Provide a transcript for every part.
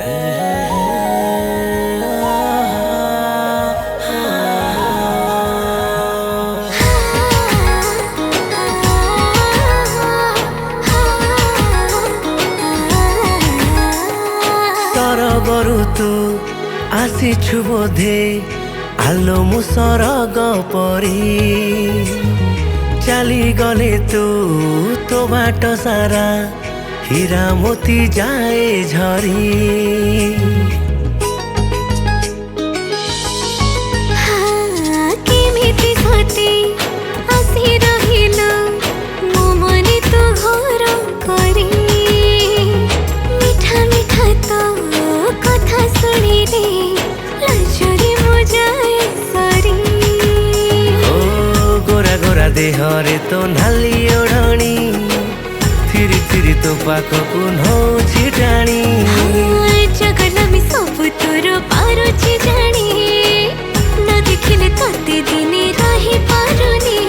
ସରଗରୁ ତୁ ଆସିଛୁ ବୋଧେ ଆଲୋ ମୁଁ ସରଗ ପରି ଚାଲିଗଲେ ତୁ ତୋ ବାଟ ସାରା ହୀରା ମୋତି ଯାଏ ଝରି। କେମିତି ସତେ ଆସି ରହିଲୁ ମୋ ମନେ ତୁ ଘର କରି ମିଠା ମିଠା ତୋ କଥା ଶୁଣିଲେ ଲାଜରେ ମୁଁ ଯାଏ ସରି। ଓ ଗୋରା ଗୋରା ଦେହରେ ତୋ ନାଲି ଓଢ଼ଣୀ ଥିରି ଥିରି ତୋ ପାଖକୁ ନଉଛି ଟାଣି। ଜଗଲମି ସବୁ ତୋର ପାରୁଛି ଜାଣି ନ ଦେଖିଲେ ତତେ ଦିନେ ରହି ପାରୁନି।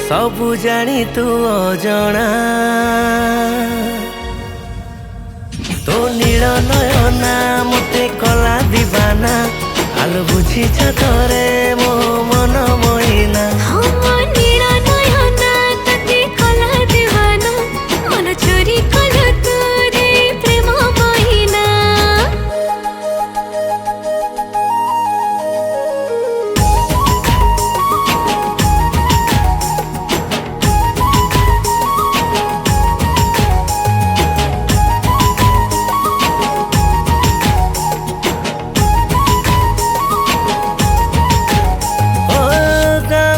ସବୁ ଜାଣି ତୁ ଅଜଣା ତୋ ନୀଳ ନୟନା ମତେ କଲା ଦିବାନା ଆଲୋ ବୁଝିଛ ଥରେ ମୋ ମନ ମଇନା। ହଁ ମୋ ନୀଳ ନୟନା ତତେ କଲା ଦିବାନା ମନ ଚୋରି କଲୁ ତୁ ରେ ପ୍ରେମ ବହିନା।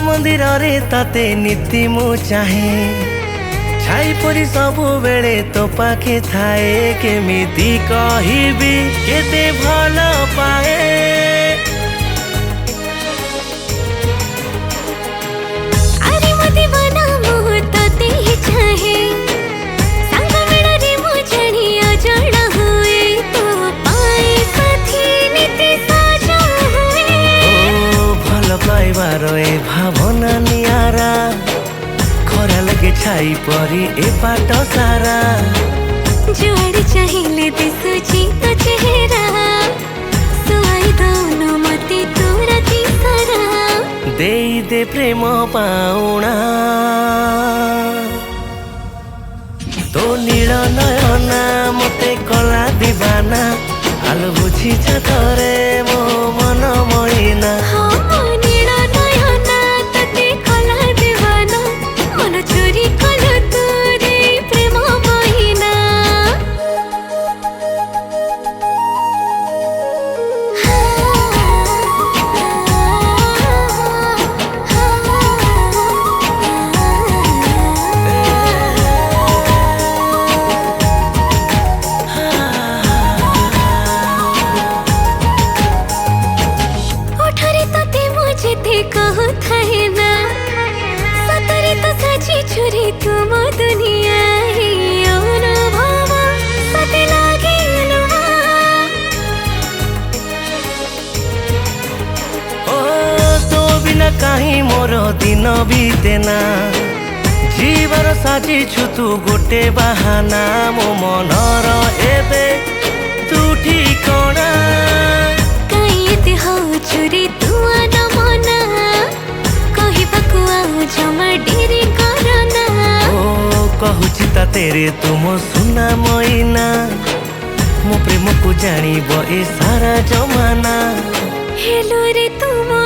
ମନ୍ଦିରରେ ତତେ ନୀତି ମୁଁ ଚାହେଁ ଛାଇ ପରି ସବୁବେଳେ ତୋ ପାଖେ ଥାଏ କେମିତି କହିବି କେତେ ଭଲ ପାଏ। ଆରେ ମୋ ଦିବାନା ମୁଁ ତତେ ହିଁ ଚାହେଁ ସାଙ୍ଗ ମେଳରେ ମୁଁ ଜାଣି ଅଜଣା ହୁଏ ତୋ ପାଇଁ ସାଥୀ ନୀତି ସଜା ହୁଏ। ଓ ଭଲ ପାଇବାର ଏ ଭାବନା ନିଆରା ଖରା ଲାଗେ ଛାଇ ପରି ଏ ବାଟ ସାରା ଯୁଆଡ଼େ ଚାହିଁଲେ ଦିଶୁଛି ତୋ ଚେହେରା ଶୁଆଇ ଦଉନୁ ମତେ ତୁ ରାତି ସାରା। ଦେଇ ଦେ ପ୍ରେମ ପାଉଣା ତୋ ନୀଳ ନୟନା ମତେ କଲା ଦିବାନା ଆଲୋ ବୁଝିଛ ଥରେ ମୋ ମନ ମଇନା। ହଁ ମୋ ନୀଳ ନୟନା ତତେ କଲା ଦିବାନା ମନ ଚୋରି କଲୁ ତୁ ରେ ପ୍ରେମ ବହିନା। ओठरे तते मो जेते कहुଥାଏ ନା ସତରେ ତ ସାଜିଛୁ ରେ ତୁ ମୋ ଦୁନିଆ ହି ଅନୁଭବ ସତେ ଲାଗେ ନୂଆ। ଓ ତୋ ବିନା କାହିଁ ମୋର ଦିନ ବିତେନା ଜୀବନ ସାଜିଛୁ ତୁ ଗୋଟେ ବାହାନା ମୋ ମନର ଏବେ ତୁ ଠିକଣା। କାଇଁ ଏତେ ହଉଛୁ ରେ ତୁ ଅନମନା କହିବାକୁ ଆଉ ଜମା ଡେରି କରନା। ଓ କହୁଛି ତତେରେ ତୁମ ସୁନା ମଇନା ମୋ ପ୍ରେମକୁ ଜାଣିବ ଏ ସାରା ଜମାନା। ହେଲୋ ରେ ତୁ ମୋ